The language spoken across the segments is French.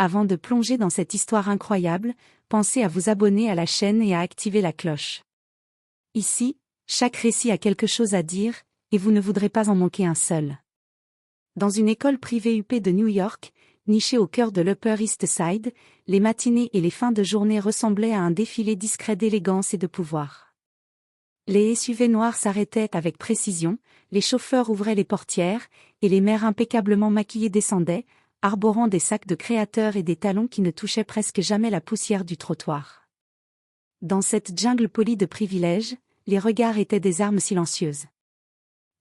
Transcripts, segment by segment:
Avant de plonger dans cette histoire incroyable, pensez à vous abonner à la chaîne et à activer la cloche. Ici, chaque récit a quelque chose à dire, et vous ne voudrez pas en manquer un seul. Dans une école privée huppée de New York, nichée au cœur de l'Upper East Side, les matinées et les fins de journée ressemblaient à un défilé discret d'élégance et de pouvoir. Les SUV noirs s'arrêtaient avec précision, les chauffeurs ouvraient les portières, et les mères impeccablement maquillées descendaient, arborant des sacs de créateurs et des talons qui ne touchaient presque jamais la poussière du trottoir. Dans cette jungle polie de privilèges, les regards étaient des armes silencieuses.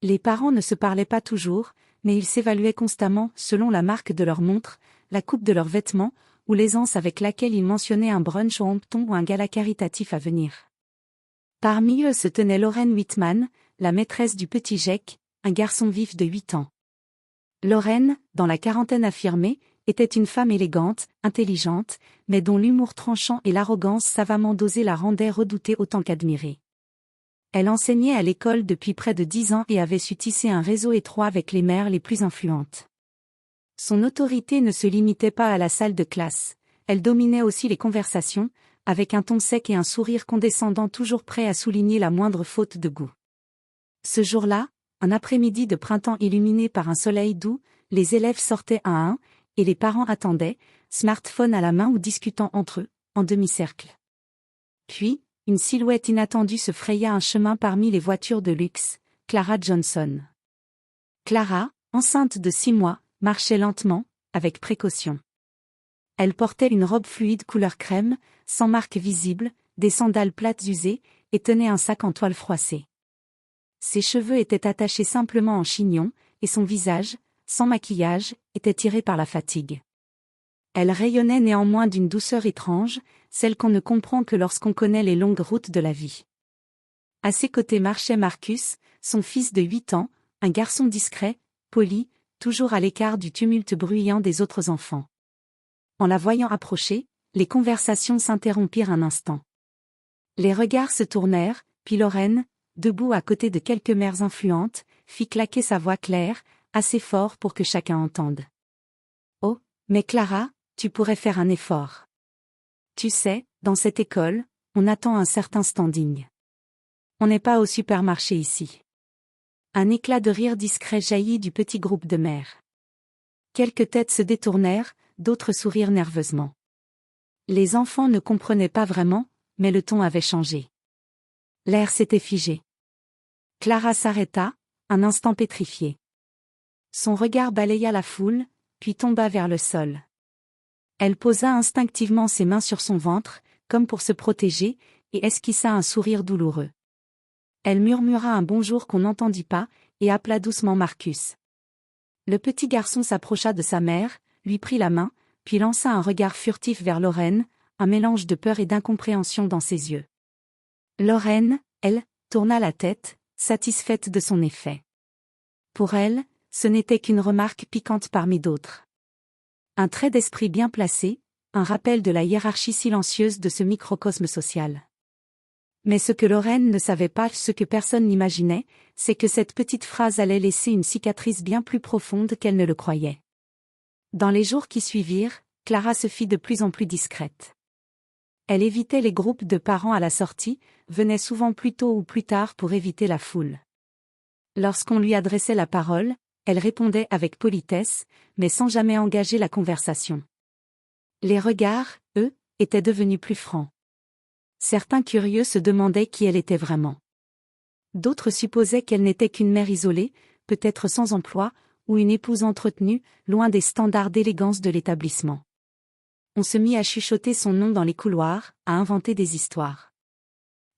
Les parents ne se parlaient pas toujours, mais ils s'évaluaient constamment selon la marque de leur montre, la coupe de leurs vêtements, ou l'aisance avec laquelle ils mentionnaient un brunch au Hampton ou un gala caritatif à venir. Parmi eux se tenait Lorraine Whitman, la maîtresse du petit Jake, un garçon vif de 8 ans. Lorraine, dans la quarantaine affirmée, était une femme élégante, intelligente, mais dont l'humour tranchant et l'arrogance savamment dosée la rendaient redoutée autant qu'admirée. Elle enseignait à l'école depuis près de 10 ans et avait su tisser un réseau étroit avec les mères les plus influentes. Son autorité ne se limitait pas à la salle de classe, elle dominait aussi les conversations, avec un ton sec et un sourire condescendant toujours prêt à souligner la moindre faute de goût. Ce jour-là, un après-midi de printemps illuminé par un soleil doux, les élèves sortaient un à un, et les parents attendaient, smartphone à la main ou discutant entre eux, en demi-cercle. Puis, une silhouette inattendue se fraya un chemin parmi les voitures de luxe, Clara Johnson. Clara, enceinte de 6 mois, marchait lentement, avec précaution. Elle portait une robe fluide couleur crème, sans marque visible, des sandales plates usées, et tenait un sac en toile froissée. Ses cheveux étaient attachés simplement en chignon, et son visage, sans maquillage, était tiré par la fatigue. Elle rayonnait néanmoins d'une douceur étrange, celle qu'on ne comprend que lorsqu'on connaît les longues routes de la vie. À ses côtés marchait Marcus, son fils de 8 ans, un garçon discret, poli, toujours à l'écart du tumulte bruyant des autres enfants. En la voyant approcher, les conversations s'interrompirent un instant. Les regards se tournèrent, puis Lorraine, debout à côté de quelques mères influentes, fit claquer sa voix claire, assez fort pour que chacun entende. « Oh, mais Clara, tu pourrais faire un effort. Tu sais, dans cette école, on attend un certain standing. On n'est pas au supermarché ici. » Un éclat de rire discret jaillit du petit groupe de mères. Quelques têtes se détournèrent, d'autres sourirent nerveusement. Les enfants ne comprenaient pas vraiment, mais le ton avait changé. L'air s'était figé. Clara s'arrêta, un instant pétrifiée. Son regard balaya la foule, puis tomba vers le sol. Elle posa instinctivement ses mains sur son ventre, comme pour se protéger, et esquissa un sourire douloureux. Elle murmura un bonjour qu'on n'entendit pas, et appela doucement Marcus. Le petit garçon s'approcha de sa mère, lui prit la main, puis lança un regard furtif vers Lorraine, un mélange de peur et d'incompréhension dans ses yeux. Lorraine, elle, tourna la tête, satisfaite de son effet. Pour elle, ce n'était qu'une remarque piquante parmi d'autres. Un trait d'esprit bien placé, un rappel de la hiérarchie silencieuse de ce microcosme social. Mais ce que Lorraine ne savait pas, ce que personne n'imaginait, c'est que cette petite phrase allait laisser une cicatrice bien plus profonde qu'elle ne le croyait. Dans les jours qui suivirent, Clara se fit de plus en plus discrète. Elle évitait les groupes de parents à la sortie, venait souvent plus tôt ou plus tard pour éviter la foule. Lorsqu'on lui adressait la parole, elle répondait avec politesse, mais sans jamais engager la conversation. Les regards, eux, étaient devenus plus francs. Certains curieux se demandaient qui elle était vraiment. D'autres supposaient qu'elle n'était qu'une mère isolée, peut-être sans emploi, ou une épouse entretenue, loin des standards d'élégance de l'établissement. On se mit à chuchoter son nom dans les couloirs, à inventer des histoires.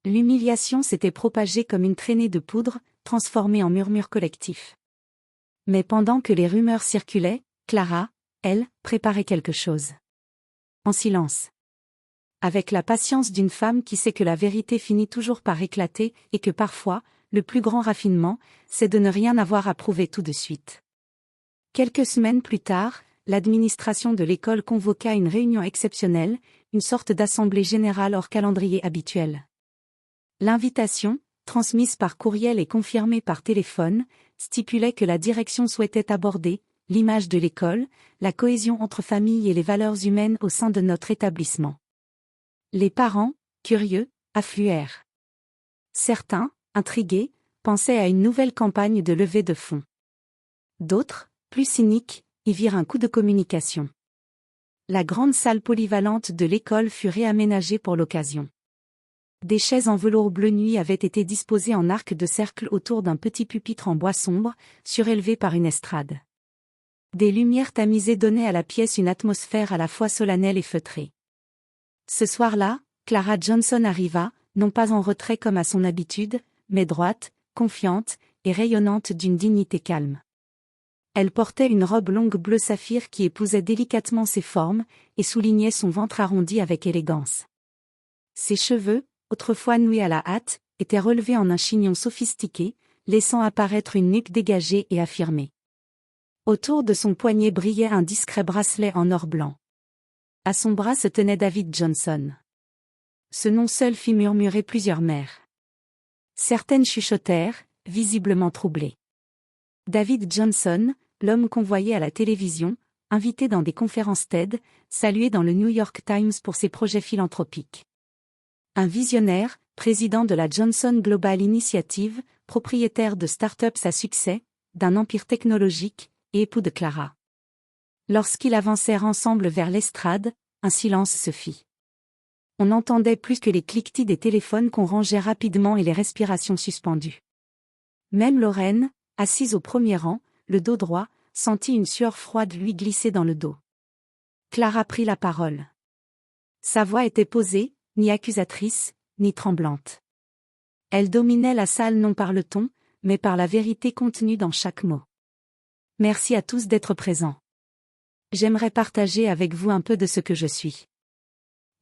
L'humiliation s'était propagée comme une traînée de poudre, transformée en murmure collectif. Mais pendant que les rumeurs circulaient, Clara, elle, préparait quelque chose. En silence. Avec la patience d'une femme qui sait que la vérité finit toujours par éclater et que parfois, le plus grand raffinement, c'est de ne rien avoir à prouver tout de suite. Quelques semaines plus tard, l'administration de l'école convoqua une réunion exceptionnelle, une sorte d'assemblée générale hors calendrier habituel. L'invitation, transmise par courriel et confirmée par téléphone, stipulait que la direction souhaitait aborder l'image de l'école, la cohésion entre familles et les valeurs humaines au sein de notre établissement. Les parents, curieux, affluèrent. Certains, intrigués, pensaient à une nouvelle campagne de levée de fonds. D'autres, plus cyniques, y virent un coup de communication. La grande salle polyvalente de l'école fut réaménagée pour l'occasion. Des chaises en velours bleu nuit avaient été disposées en arc de cercle autour d'un petit pupitre en bois sombre, surélevé par une estrade. Des lumières tamisées donnaient à la pièce une atmosphère à la fois solennelle et feutrée. Ce soir-là, Clara Johnson arriva, non pas en retrait comme à son habitude, mais droite, confiante, et rayonnante d'une dignité calme. Elle portait une robe longue bleu saphir qui épousait délicatement ses formes, et soulignait son ventre arrondi avec élégance. Ses cheveux, autrefois noués à la hâte, étaient relevés en un chignon sophistiqué, laissant apparaître une nuque dégagée et affirmée. Autour de son poignet brillait un discret bracelet en or blanc. À son bras se tenait David Johnson. Ce nom seul fit murmurer plusieurs mères. Certaines chuchotèrent, visiblement troublées. David Johnson, l'homme qu'on voyait à la télévision, invité dans des conférences TED, salué dans le New York Times pour ses projets philanthropiques. Un visionnaire, président de la Johnson Global Initiative, propriétaire de start-ups à succès, d'un empire technologique, et époux de Clara. Lorsqu'ils avancèrent ensemble vers l'estrade, un silence se fit. On n'entendait plus que les cliquetis des téléphones qu'on rangeait rapidement et les respirations suspendues. Même Lorraine, assise au premier rang, le dos droit, sentit une sueur froide lui glisser dans le dos. Clara prit la parole. Sa voix était posée, ni accusatrice, ni tremblante. Elle dominait la salle non par le ton, mais par la vérité contenue dans chaque mot. Merci à tous d'être présents. J'aimerais partager avec vous un peu de ce que je suis.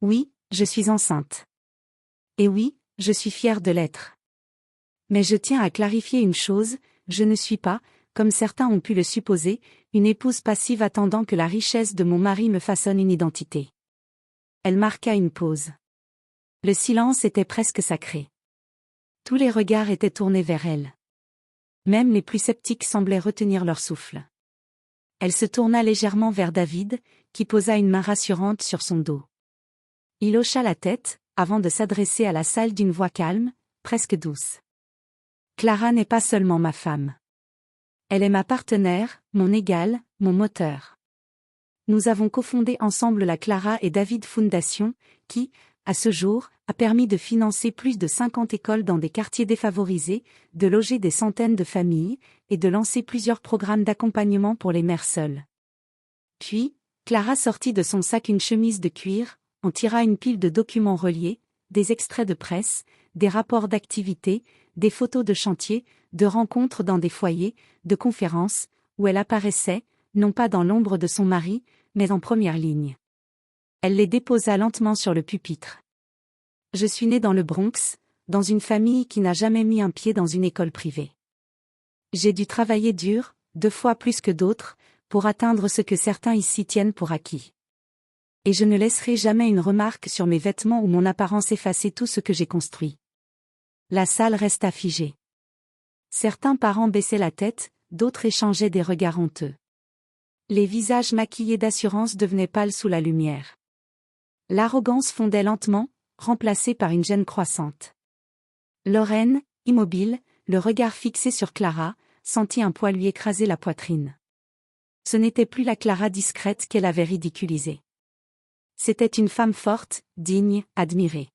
Oui, je suis enceinte. Et oui, je suis fière de l'être. Mais je tiens à clarifier une chose, je ne suis pas, comme certains ont pu le supposer, une épouse passive attendant que la richesse de mon mari me façonne une identité. Elle marqua une pause. Le silence était presque sacré. Tous les regards étaient tournés vers elle. Même les plus sceptiques semblaient retenir leur souffle. Elle se tourna légèrement vers David, qui posa une main rassurante sur son dos. Il hocha la tête, avant de s'adresser à la salle d'une voix calme, presque douce. Clara n'est pas seulement ma femme. Elle est ma partenaire, mon égale, mon moteur. Nous avons cofondé ensemble la Clara et David Foundation, qui, à ce jour, a permis de financer plus de 50 écoles dans des quartiers défavorisés, de loger des centaines de familles, et de lancer plusieurs programmes d'accompagnement pour les mères seules. Puis, Clara sortit de son sac une chemise de cuir, en tira une pile de documents reliés, des extraits de presse, des rapports d'activité, des photos de chantier, de rencontres dans des foyers, de conférences, où elle apparaissait, non pas dans l'ombre de son mari, mais en première ligne. Elle les déposa lentement sur le pupitre. Je suis née dans le Bronx, dans une famille qui n'a jamais mis un pied dans une école privée. J'ai dû travailler dur, 2 fois plus que d'autres, pour atteindre ce que certains ici tiennent pour acquis. Et je ne laisserai jamais une remarque sur mes vêtements ou mon apparence effacer tout ce que j'ai construit. La salle resta figée. Certains parents baissaient la tête, d'autres échangeaient des regards honteux. Les visages maquillés d'assurance devenaient pâles sous la lumière. L'arrogance fondait lentement, remplacée par une gêne croissante. Lorraine, immobile, le regard fixé sur Clara, sentit un poids lui écraser la poitrine. Ce n'était plus la Clara discrète qu'elle avait ridiculisée. C'était une femme forte, digne, admirée.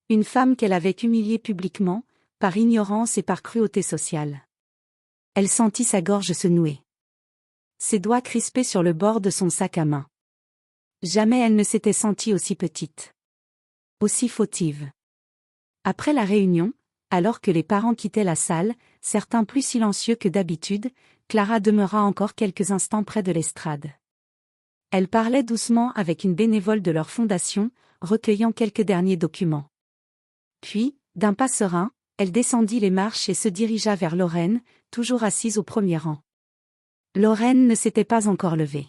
Une femme qu'elle avait humiliée publiquement, par ignorance et par cruauté sociale. Elle sentit sa gorge se nouer. Ses doigts crispés sur le bord de son sac à main. Jamais elle ne s'était sentie aussi petite. Aussi fautive. Après la réunion, alors que les parents quittaient la salle, certains plus silencieux que d'habitude, Clara demeura encore quelques instants près de l'estrade. Elle parlait doucement avec une bénévole de leur fondation, recueillant quelques derniers documents. Puis, d'un pas serein, elle descendit les marches et se dirigea vers Lorraine, toujours assise au premier rang. Lorraine ne s'était pas encore levée.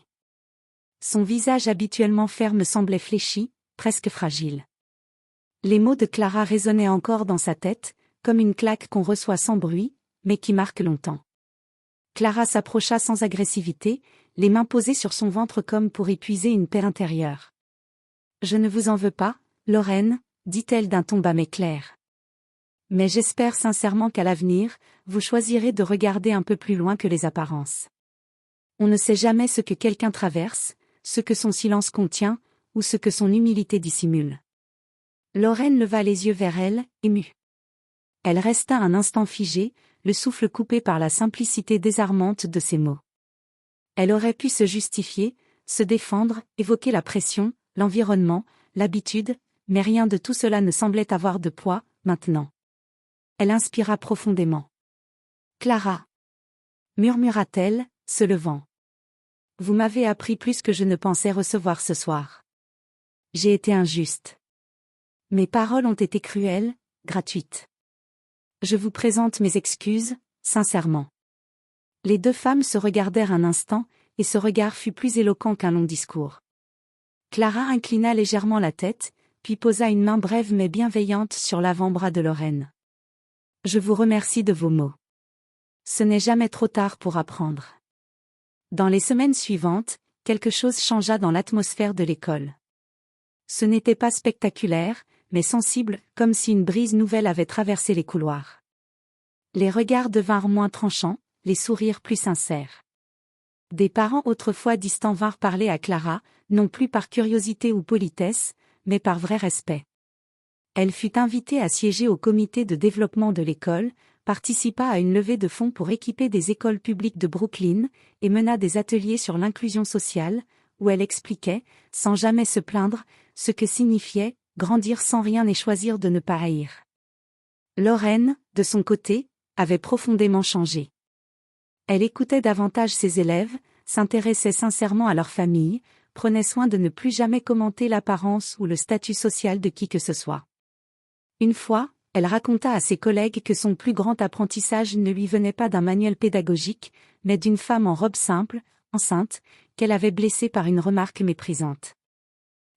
Son visage habituellement ferme semblait fléchi, presque fragile. Les mots de Clara résonnaient encore dans sa tête, comme une claque qu'on reçoit sans bruit, mais qui marque longtemps. Clara s'approcha sans agressivité, les mains posées sur son ventre comme pour épuiser une paix intérieure. « Je ne vous en veux pas, Lorraine, dit-elle d'un ton bas mais clair. Mais j'espère sincèrement qu'à l'avenir, vous choisirez de regarder un peu plus loin que les apparences. On ne sait jamais ce que quelqu'un traverse, ce que son silence contient, ou ce que son humilité dissimule. » Lorraine leva les yeux vers elle, émue. Elle resta un instant figée, le souffle coupé par la simplicité désarmante de ses mots. Elle aurait pu se justifier, se défendre, évoquer la pression, l'environnement, l'habitude, mais rien de tout cela ne semblait avoir de poids, maintenant. Elle inspira profondément. « Clara !» murmura-t-elle, se levant. « Vous m'avez appris plus que je ne pensais recevoir ce soir. J'ai été injuste. Mes paroles ont été cruelles, gratuites. Je vous présente mes excuses, sincèrement. » Les deux femmes se regardèrent un instant, et ce regard fut plus éloquent qu'un long discours. Clara inclina légèrement la tête, puis posa une main brève mais bienveillante sur l'avant-bras de Lorraine. « Je vous remercie de vos mots. Ce n'est jamais trop tard pour apprendre. » Dans les semaines suivantes, quelque chose changea dans l'atmosphère de l'école. Ce n'était pas spectaculaire, mais sensible, comme si une brise nouvelle avait traversé les couloirs. Les regards devinrent moins tranchants, les sourires plus sincères. Des parents autrefois distants vinrent parler à Clara, non plus par curiosité ou politesse, mais par vrai respect. Elle fut invitée à siéger au comité de développement de l'école, participa à une levée de fonds pour équiper des écoles publiques de Brooklyn, et mena des ateliers sur l'inclusion sociale, où elle expliquait, sans jamais se plaindre, ce que signifiait grandir sans rien et choisir de ne pas haïr. Lorraine, de son côté, avait profondément changé. Elle écoutait davantage ses élèves, s'intéressait sincèrement à leur famille, prenait soin de ne plus jamais commenter l'apparence ou le statut social de qui que ce soit. Une fois, elle raconta à ses collègues que son plus grand apprentissage ne lui venait pas d'un manuel pédagogique, mais d'une femme en robe simple, enceinte, qu'elle avait blessée par une remarque méprisante.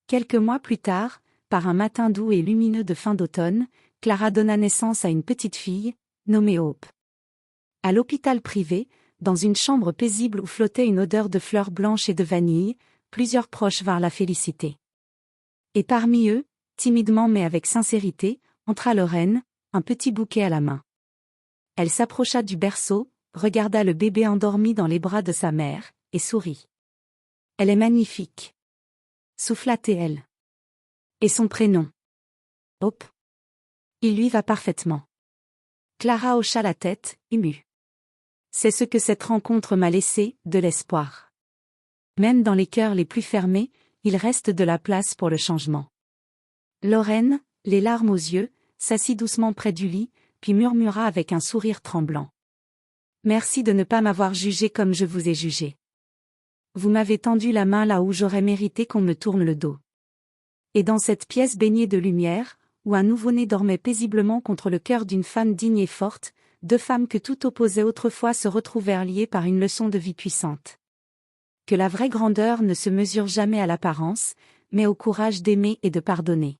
Quelques mois plus tard, par un matin doux et lumineux de fin d'automne, Clara donna naissance à une petite fille, nommée Hope. À l'hôpital privé, dans une chambre paisible où flottait une odeur de fleurs blanches et de vanille, plusieurs proches vinrent la féliciter. Et parmi eux, timidement mais avec sincérité, entra Lorraine, un petit bouquet à la main. Elle s'approcha du berceau, regarda le bébé endormi dans les bras de sa mère, et sourit. « Elle est magnifique. » souffla-t-elle. « Et son prénom ? Hope. Il lui va parfaitement. » Clara hocha la tête, émue. C'est ce que cette rencontre m'a laissé, de l'espoir. Même dans les cœurs les plus fermés, il reste de la place pour le changement. Lorraine, les larmes aux yeux, s'assit doucement près du lit, puis murmura avec un sourire tremblant. Merci de ne pas m'avoir jugé comme je vous ai jugé. Vous m'avez tendu la main là où j'aurais mérité qu'on me tourne le dos. Et dans cette pièce baignée de lumière, où un nouveau-né dormait paisiblement contre le cœur d'une femme digne et forte, deux femmes que tout opposait autrefois se retrouvèrent liées par une leçon de vie puissante. Que la vraie grandeur ne se mesure jamais à l'apparence, mais au courage d'aimer et de pardonner.